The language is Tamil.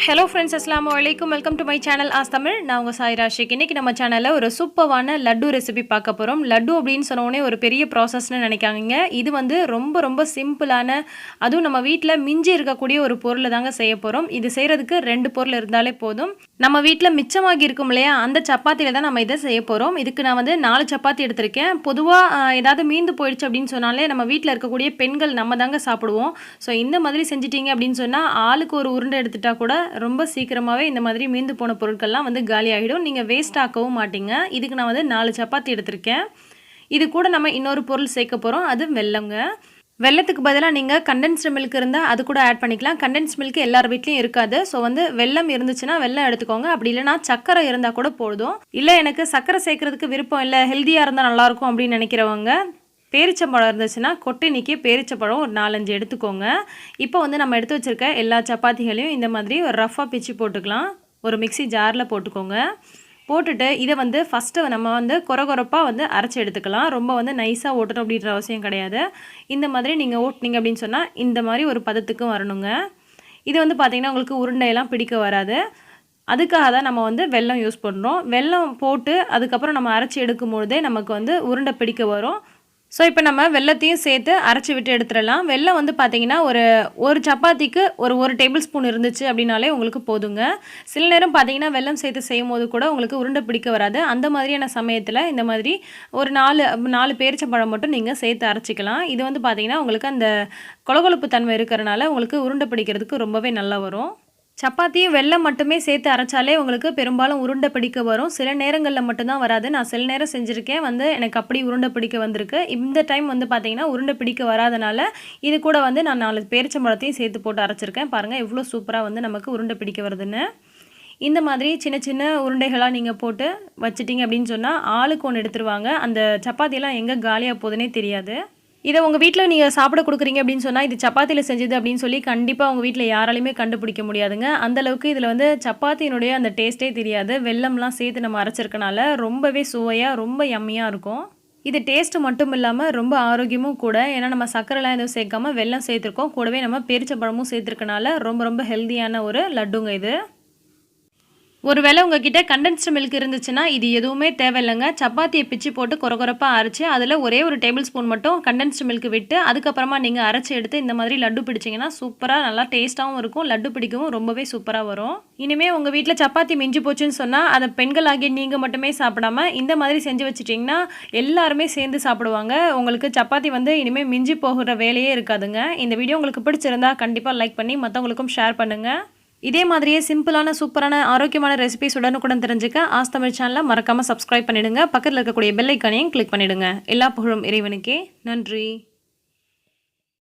ஹலோ ஃப்ரெண்ட்ஸ், அஸ்ஸலாமு அலைக்கும். வெல்கம் டு மை சேனல் ஆஸ்தமிழ். நான் உங்கள் சாய் ராஷிக். இன்றைக்கி நம்ம சேனலில் ஒரு சூப்பரான லட்டு ரெசிபி பார்க்க போகிறோம். லட்டு அப்படின்னு சொன்னோடனே ஒரு பெரிய ப்ராசஸ்ன்னு நினைக்காங்க. இது வந்து ரொம்ப ரொம்ப சிம்பிளான, அதுவும் நம்ம வீட்டில் மிஞ்சி இருக்கக்கூடிய ஒரு பொருளை தாங்க செய்ய போகிறோம். இது செய்கிறதுக்கு 2 பொருள் இருந்தாலே போதும். நம்ம வீட்டில் மிச்சமாகி இருக்கும் இல்லையா, அந்த சப்பாத்தியில் தான் நம்ம இதை செய்ய போகிறோம். இதுக்கு நான் வந்து 4 சப்பாத்தி எடுத்திருக்கேன். பொதுவாக ஏதாவது மீந்து போயிடுச்சு அப்படின்னு சொன்னாலே நம்ம வீட்டில் இருக்கக்கூடிய பெண்கள் நம்ம தாங்க சாப்பிடுவோம். ஸோ இந்த மாதிரி செஞ்சிட்டிங்க அப்படின்னு சொன்னால் ஆளுக்கு ஒரு உருண்டை எடுத்துட்டா கூட ரொம்ப சீக்கிரமாகவே இந்த மாதிரி மீந்து போன பொருட்கள்லாம் வந்து காலி ஆகிடும். நீங்கள் வேஸ்ட் ஆக்கவும் மாட்டீங்க. இதுக்கு நான் வந்து 4 சப்பாத்தி எடுத்திருக்கேன். இது கூட நம்ம இன்னொரு பொருள் சேர்க்க போகிறோம், அது வெல்லங்க. வெல்லத்துக்கு பதிலாக நீங்கள் கண்டென்ஸ்டு மில்க் இருந்தால் அது கூட ஆட் பண்ணிக்கலாம். கண்டென்ஸ்ட் மில்க் எல்லார் வீட்லேயும் இருக்காது. ஸோ வந்து வெல்லம் இருந்துச்சுன்னா வெல்லம் எடுத்துக்கோங்க. அப்படி இல்லைனா சக்கரை இருந்தால் கூட போதும். இல்லை எனக்கு சக்கரை சேர்க்கறதுக்கு விருப்பம் இல்லை, ஹெல்த்தியாக இருந்தால் நல்லாயிருக்கும் அப்படின்னு நினைக்கிறவங்க பேரிச்சம்பழம் இருந்துச்சுன்னா கொட்டை நீக்கி பேரிச்சம்பழம் ஒரு 4-5 எடுத்துக்கோங்க. இப்போ வந்து நம்ம எடுத்து வச்சுருக்க எல்லா சப்பாத்திகளையும் இந்த மாதிரி ஒரு ரஃப்பாக பிச்சு போட்டுக்கலாம். ஒரு மிக்ஸி ஜாரில் போட்டுக்கோங்க. போட்டுட்டு இதை வந்து ஃபஸ்ட்டு நம்ம வந்து கொரகொரப்பாக வந்து அரைச்சி எடுத்துக்கலாம். ரொம்ப வந்து நைஸாக ஓட்டணும் அப்படின்ற அவசியம் கிடையாது. இந்த மாதிரி நீங்கள் ஓட்டினீங்க அப்படின்னு சொன்னால் இந்த மாதிரி ஒரு பதத்துக்கும் வரணுங்க. இது வந்து பார்த்திங்கன்னா உங்களுக்கு உருண்டையெல்லாம் பிடிக்க வராது. அதுக்காக தான் நம்ம வந்து வெல்லம் யூஸ் பண்ணுறோம். வெல்லம் போட்டு அதுக்கப்புறம் நம்ம அரைச்சி எடுக்கும்பொழுதே நமக்கு வந்து உருண்டை பிடிக்க வரும். ஸோ இப்போ நம்ம வெல்லத்தையும் சேர்த்து அரைச்சி விட்டு எடுத்துடலாம். வெல்லம் வந்து பார்த்திங்கன்னா ஒரு சப்பாத்திக்கு ஒரு டேபிள் ஸ்பூன் இருந்துச்சு அப்படின்னாலே உங்களுக்கு போதுங்க. சில நேரம் பார்த்திங்கன்னா வெல்லம் சேர்த்து செய்யும் போது கூட உங்களுக்கு உருண்டை பிடிக்க வராது. அந்த மாதிரியான சமயத்தில் இந்த மாதிரி ஒரு 4 பேரிச்சம்பழம் மட்டும் நீங்கள் சேர்த்து அரைச்சிக்கலாம். இது வந்து பார்த்திங்கன்னா உங்களுக்கு அந்த கொழகொழப்பு தன்மை இருக்கிறனால உங்களுக்கு உருண்டை பிடிக்கிறதுக்கு ரொம்பவே நல்லா வரும். சப்பாத்தியும் வெல்லம் மட்டுமே சேர்த்து அரைச்சாலே உங்களுக்கு பெரும்பாலும் உருண்டை பிடிக்க வரும். சில நேரங்களில் மட்டும்தான் வராது. நான் சில நேரம் செஞ்சுருக்கேன், வந்து எனக்கு அப்படி உருண்டை பிடிக்க வந்திருக்கு. இந்த டைம் வந்து பார்த்திங்கன்னா உருண்டை பிடிக்க வராதனால இது கூட வந்து நான் 4 பேரிச்சம்பழத்தையும் சேர்த்து போட்டு அரைச்சிருக்கேன். பாருங்கள் எவ்வளோ சூப்பராக வந்து நமக்கு உருண்டை பிடிக்க வருதுன்னு. இந்த மாதிரி சின்ன சின்ன உருண்டைகளாக நீங்கள் போட்டு வச்சிட்டிங்க அப்படின்னு சொன்னால் ஆளுக்கு ஒன்று எடுத்துருவாங்க. அந்த சப்பாத்தியெல்லாம் எங்கே காலியாக போகுதுன்னே தெரியாது. இதை உங்கள் வீட்டில் நீங்கள் சாப்பிட கொடுக்குறீங்க அப்படின்னு சொன்னால் இது சப்பாத்தியில் செஞ்சது அப்படின்னு சொல்லி கண்டிப்பாக உங்கள் வீட்டில் யாராலையுமே கண்டுபிடிக்க முடியாதுங்க. அந்தளவுக்கு இதில் வந்து சப்பாத்தியினுடைய அந்த டேஸ்ட்டே தெரியாது. வெல்லம்லாம் சேர்த்து நம்ம அரைச்சிருக்கனால ரொம்பவே சுவையாக ரொம்ப யம்மியாக இருக்கும். இது டேஸ்ட்டு மட்டும் இல்லாமல் ரொம்ப ஆரோக்கியமும் கூட. ஏன்னா நம்ம சர்க்கரைலாம் எதுவும் சேர்க்காமல் வெல்லம் சேர்த்துருக்கோம். கூடவே நம்ம பேரிச்சம்பழமும் சேர்த்துருக்கனால ரொம்ப ரொம்ப ஹெல்த்தியான ஒரு லட்டுங்க இது. ஒருவேளை உங்ககிட்ட கண்டென்ஸ்டு மில்க் இருந்துச்சுன்னா இது எதுவுமே தேவையில்லைங்க. சப்பாத்தியை பிச்சு போட்டு கொரகொரப்பாக அரைச்சி அதில் ஒரே ஒரு டேபிள் ஸ்பூன் மட்டும் கண்டென்ஸ்டு மில்க் விட்டு அதுக்கப்புறமா நீங்கள் அரைச்சி எடுத்து இந்த மாதிரி லட்டு பிடிச்சிங்கன்னா சூப்பராக நல்லா டேஸ்ட்டாகவும் இருக்கும். லட்டு பிடிக்கவும் ரொம்பவே சூப்பராக வரும். இனிமேல் உங்கள் வீட்டில் சப்பாத்தி மிஞ்சி போச்சுன்னு சொன்னால் அதை பெண்களாகிய நீங்கள் மட்டுமே சாப்பிடாம இந்த மாதிரி செஞ்சு வச்சுட்டிங்கன்னா எல்லாருமே சேர்ந்து சாப்பிடுவாங்க. உங்களுக்கு சப்பாத்தி வந்து இனிமேல் மிஞ்சி போகிற வேலையே இருக்காதுங்க. இந்த வீடியோ உங்களுக்கு பிடிச்சிருந்தா கண்டிப்பாக லைக் பண்ணி மற்றவங்களுக்கும் ஷேர் பண்ணுங்கள். இதே மாதிரியே சிம்பிளான சூப்பரான ஆரோக்கியமான ரெசிபிஸ் உடனுக்குடன் தெரிஞ்சுக்க ஆஸ்தமிழ் சேனலை மறக்காமல் சப்ஸ்கிரைப் பண்ணிவிடுங்க. பக்கத்தில் இருக்கக்கூடிய பெல் ஐக்கானையும் கிளிக் பண்ணிவிடுங்க. எல்லா புகழும் இறைவனுக்கே. நன்றி.